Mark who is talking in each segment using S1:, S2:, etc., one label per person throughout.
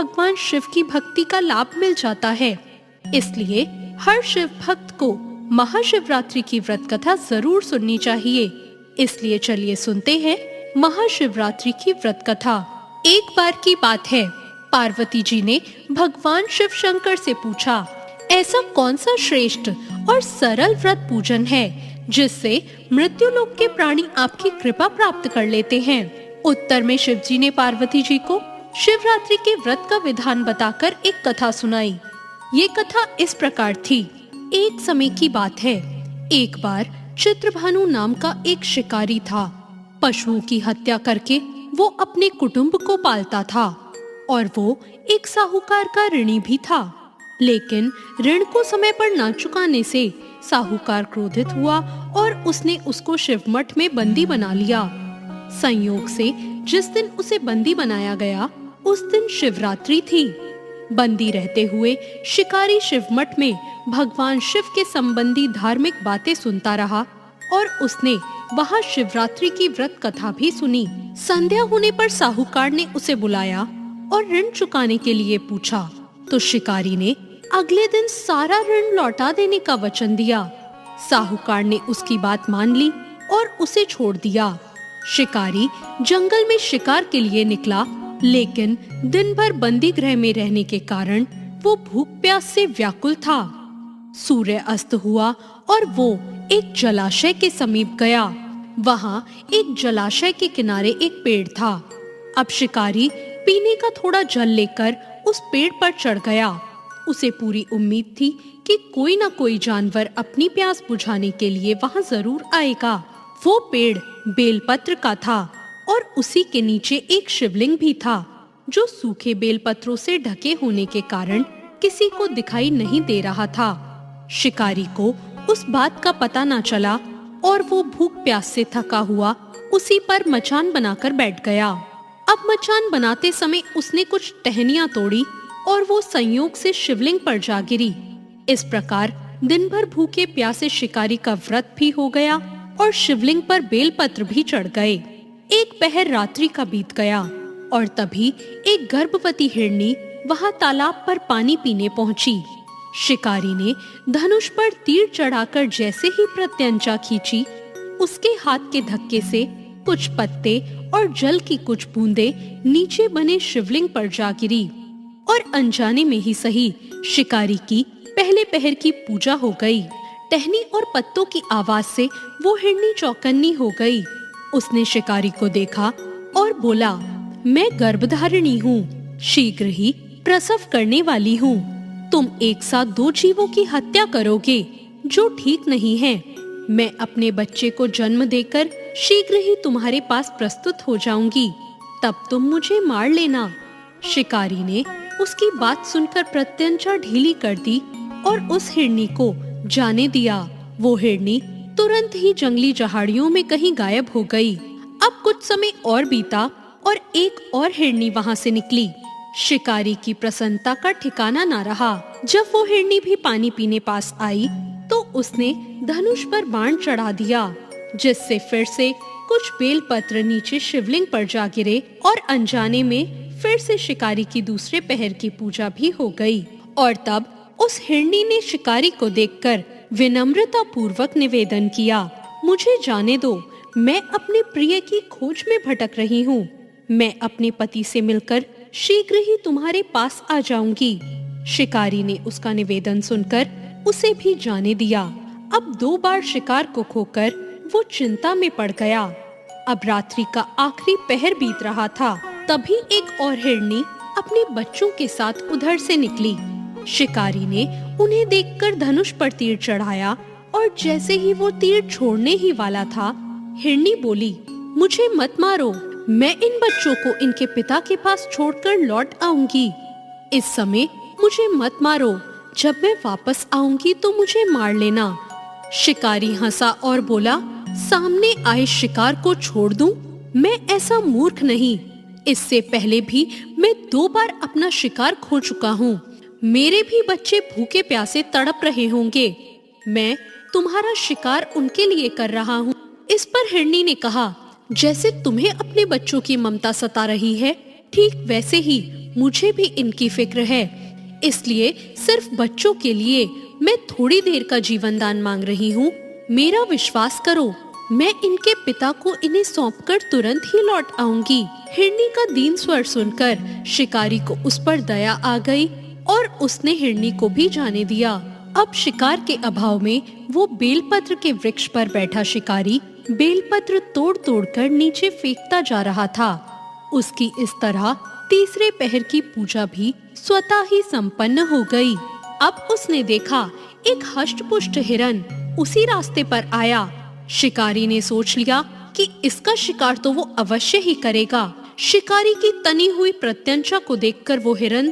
S1: भगवान शिव की भक्ति का लाभ मिल जाता है। इसलिए हर शिव भक्त को महाशिवरात्रि की व्रत कथा जरूर सुननी चाहिए। इसलिए चलिए सुनते हैं महाशिवरात्रि की व्रत कथा। एक बार की बात है, पार्वती जी ने भगवान शिव शंकर से पूछा, ऐसा कौन सा श्रेष्ठ और सरल व्रत पूजन है जिससे मृत्युलोक के प्राणी आपकी कृपा प्राप्त कर लेते हैं। उत्तर में शिव जी ने पार्वती जी को शिवरात्रि के व्रत का विधान बताकर एक कथा सुनाई। ये कथा इस प्रकार थी। एक समय की बात है, एक बार चित्रभानु नाम का एक शिकारी था। पशुओं की हत्या करके वो अपने कुटुंब को पालता था और वो एक साहूकार का ऋणी भी था। लेकिन ऋण को समय पर न चुकाने से साहूकार क्रोधित हुआ और उसने उसको शिवमठ में बंदी बना लिया। संयोग से जिस दिन उसे बंदी बनाया गया उस दिन शिवरात्रि थी। बंदी रहते हुए शिकारी शिवमठ में भगवान शिव के संबंधी धार्मिक बातें सुनता रहा और उसने वहां शिवरात्रि की व्रत कथा भी सुनी। संध्या होने पर साहूकार ने उसे बुलाया और ऋण चुकाने के लिए पूछा तो शिकारी ने अगले दिन सारा ऋण लौटा देने का वचन दिया। साहूकार ने उसकी बात मान ली और उसे छोड़ दिया। शिकारी जंगल में शिकार के लिए निकला, लेकिन दिन भर बंदी गृह में रहने के कारण वो भूख प्यास से व्याकुल था। सूर्य अस्त हुआ और वो एक जलाशय के समीप गया। वहां एक जलाशय के किनारे एक पेड़ था। अब शिकारी पीने का थोड़ा जल लेकर उस पेड़ पर चढ़ गया। उसे पूरी उम्मीद थी कि कोई ना कोई जानवर अपनी प्यास बुझाने के लिए वहां जरूर आएगा। वो पेड़ बेलपत्र का था और उसी के नीचे एक शिवलिंग भी था जो सूखे बेलपत्रों से ढके होने के कारण किसी को दिखाई नहीं दे रहा था। शिकारी को उस बात का पता ना चला और वो भूख प्यास से थका हुआ उसी पर मचान बनाकर बैठ गया। अब मचान बनाते समय उसने कुछ टहनियां तोड़ी और वो संयोग से शिवलिंग पर जा गिरी। इस प्रकार दिन भर भूखे प्यासे शिकारी का व्रत भी हो गया और शिवलिंग पर बेलपत्र भी चढ़ गए। एक पहर रात्रि का बीत गया और तभी एक गर्भवती हिरनी वहां तालाब पर पानी पीने पहुंची। शिकारी ने धनुष पर तीर चढ़ाकर जैसे ही प्रत्यंचा खींची, उसके हाथ के धक्के से कुछ पत्ते और जल की कुछ बूंदें नीचे बने शिवलिंग पर जा गिरी और अनजाने में ही सही शिकारी की पहले पहर की पूजा हो गई। टहनी और पत्तों की आवाज से वो हिरनी चौकन्नी हो गई। उसने शिकारी को देखा और बोला, मैं गर्भधारिणी हूँ, शीघ्र ही प्रसव करने वाली हूँ। तुम एक साथ दो जीवों की हत्या करोगे जो ठीक नहीं है। मैं अपने बच्चे को जन्म देकर शीघ्र ही तुम्हारे पास प्रस्तुत हो जाऊंगी, तब तुम मुझे मार लेना। शिकारी ने उसकी बात सुनकर प्रत्यंचा ढीली कर दी और उस हिरनी को जाने दिया। वो हिरनी तुरंत ही जंगली झाड़ियों में कहीं गायब हो गई। अब कुछ समय और बीता और एक और हिरनी वहां से निकली। शिकारी की प्रसन्नता का ठिकाना ना रहा। जब वो हिरनी भी पानी पीने पास आई तो उसने धनुष पर बाण चढ़ा दिया, जिससे फिर से कुछ बेलपत्र नीचे शिवलिंग पर जा गिरे और अनजाने में फिर से शिकारी की दूसरे पहर की पूजा भी हो गई। और तब उस हिरनी ने शिकारी को देखकर विनम्रता पूर्वक निवेदन किया, मुझे जाने दो, मैं अपने प्रिय की खोज में भटक रही हूँ। मैं अपने पति से मिलकर शीघ्र ही तुम्हारे पास आ जाऊंगी। शिकारी ने उसका निवेदन सुनकर उसे भी जाने दिया। अब 2 बार शिकार को खोकर वो चिंता में पड़ गया। अब रात्रि का आखिरी पहर बीत रहा था। तभी एक और हिरनी अपने बच्चों के साथ उधर से निकली। शिकारी ने उन्हें देखकर धनुष पर तीर चढ़ाया और जैसे ही वो तीर छोड़ने ही वाला था, हिरनी बोली, मुझे मत मारो, मैं इन बच्चों को इनके पिता के पास छोड़कर लौट आऊंगी। इस समय मुझे मत मारो, जब मैं वापस आऊंगी तो मुझे मार लेना। शिकारी हंसा और बोला, सामने आए शिकार को छोड़ दूं? मैं ऐसा मूर्ख नहीं। इससे पहले भी मैं 2 बार अपना शिकार खो चुका हूँ। मेरे भी बच्चे भूखे प्यासे तड़प रहे होंगे। मैं तुम्हारा शिकार उनके लिए कर रहा हूँ। इस पर हिरनी ने कहा, जैसे तुम्हें अपने बच्चों की ममता सता रही है, ठीक वैसे ही मुझे भी इनकी फिक्र है, इसलिए सिर्फ बच्चों के लिए मैं थोड़ी देर का जीवन दान मांग रही हूँ। मेरा विश्वास करो, मैं इनके पिता को इन्हें सौंपकर तुरंत ही लौट आऊंगी। हिरनी का दीन स्वर सुनकर शिकारी को उस पर दया आ गई और उसने हिरनी को भी जाने दिया। अब शिकार के अभाव में वो बेलपत्र के वृक्ष पर बैठा शिकारी बेलपत्र तोड़ तोड़ कर नीचे फेंकता जा रहा था। उसकी इस तरह तीसरे पहर की पूजा भी स्वतः ही संपन्न हो गई। अब उसने देखा एक हष्ट-पुष्ट हिरन उसी रास्ते पर आया। शिकारी ने सोच लिया कि इसका शिकार तो वो अवश्य ही करेगा। शिकारी की तनी हुई प्रत्यंचा को देखकर वो हिरन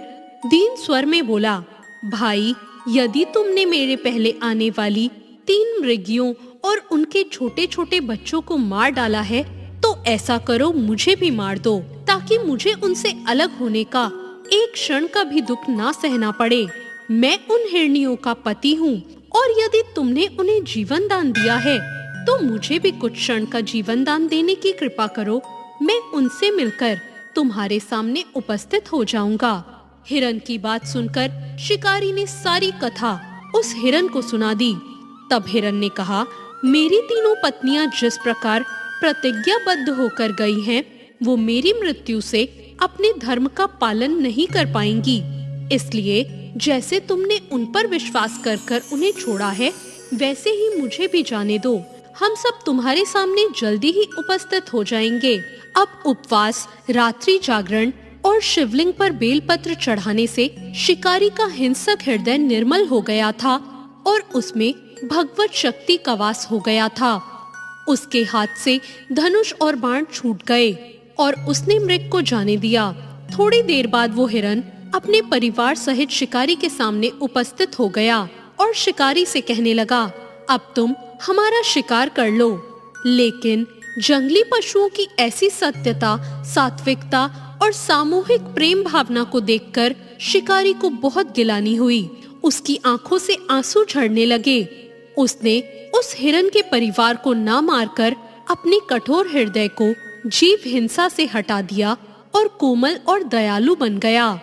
S1: दीन स्वर में बोला, भाई, यदि तुमने मेरे पहले आने वाली 3 मृगियों और उनके छोटे छोटे बच्चों को मार डाला है तो ऐसा करो, मुझे भी मार दो, ताकि मुझे उनसे अलग होने का एक क्षण का भी दुख ना सहना पड़े। मैं उन हिरनियों का पति हूँ और यदि तुमने उन्हें जीवन दान दिया है तो मुझे भी कुछ क्षण का जीवन दान देने की कृपा करो। मैं उनसे मिलकर तुम्हारे सामने उपस्थित हो जाऊंगा। हिरन की बात सुनकर शिकारी ने सारी कथा उस हिरन को सुना दी। तब हिरन ने कहा, मेरी तीनों पत्नियां जिस प्रकार प्रतिज्ञाबद्ध होकर गई हैं, वो मेरी मृत्यु से अपने धर्म का पालन नहीं कर पाएंगी। इसलिए जैसे तुमने उन पर विश्वास कर कर उन्हें छोड़ा है, वैसे ही मुझे भी जाने दो। हम सब तुम्हारे सामने जल्दी ही उपस्थित हो जाएंगे। अब उपवास, रात्रि जागरण और शिवलिंग पर बेलपत्र चढ़ाने से शिकारी का हिंसक हृदय निर्मल हो गया था और उसमें भगवत शक्ति का वास हो गया था। उसके हाथ से धनुष और बाण छूट गए और उसने मृग को जाने दिया। थोड़ी देर बाद वो हिरन अपने परिवार सहित शिकारी के सामने उपस्थित हो गया और शिकारी से कहने लगा, अब तुम हमारा शिकार कर लो। लेकिन जंगली पशुओं की ऐसी सत्यता, सात्विकता और सामूहिक प्रेम भावना को देखकर शिकारी को बहुत गिलानी हुई। उसकी आंखों से आंसू झड़ने लगे। उसने उस हिरन के परिवार को ना मारकर अपने कठोर हृदय को जीव हिंसा से हटा दिया और कोमल और दयालु बन गया।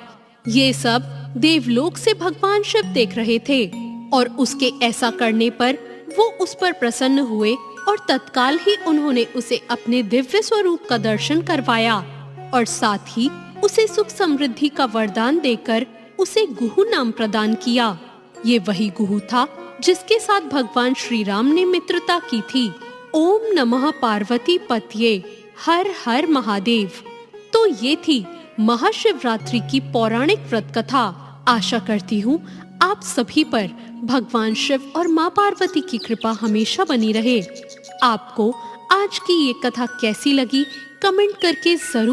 S1: ये सब देवलोक से भगवान शिव देख रहे थे और उसके ऐसा करने पर वो उस पर प्रसन्न हुए और तत्काल ही उन्होंने उसे अपने दिव्य स्वरूप का दर्शन करवाया और साथ ही उसे सुख समृद्धि का वरदान देकर उसे गुहु नाम प्रदान किया। ये वही गुहु था जिसके साथ भगवान श्री राम ने मित्रता की थी। ओम नमः पार्वती पतये, हर हर महादेव। तो ये थी महाशिवरात्रि की पौराणिक व्रत कथा। आशा करती हूँ आप सभी पर भगवान शिव और माँ पार्वती की कृपा हमेशा बनी रहे। आपको आज की ये कथा कैसी लगी, कमेंट करके जरूर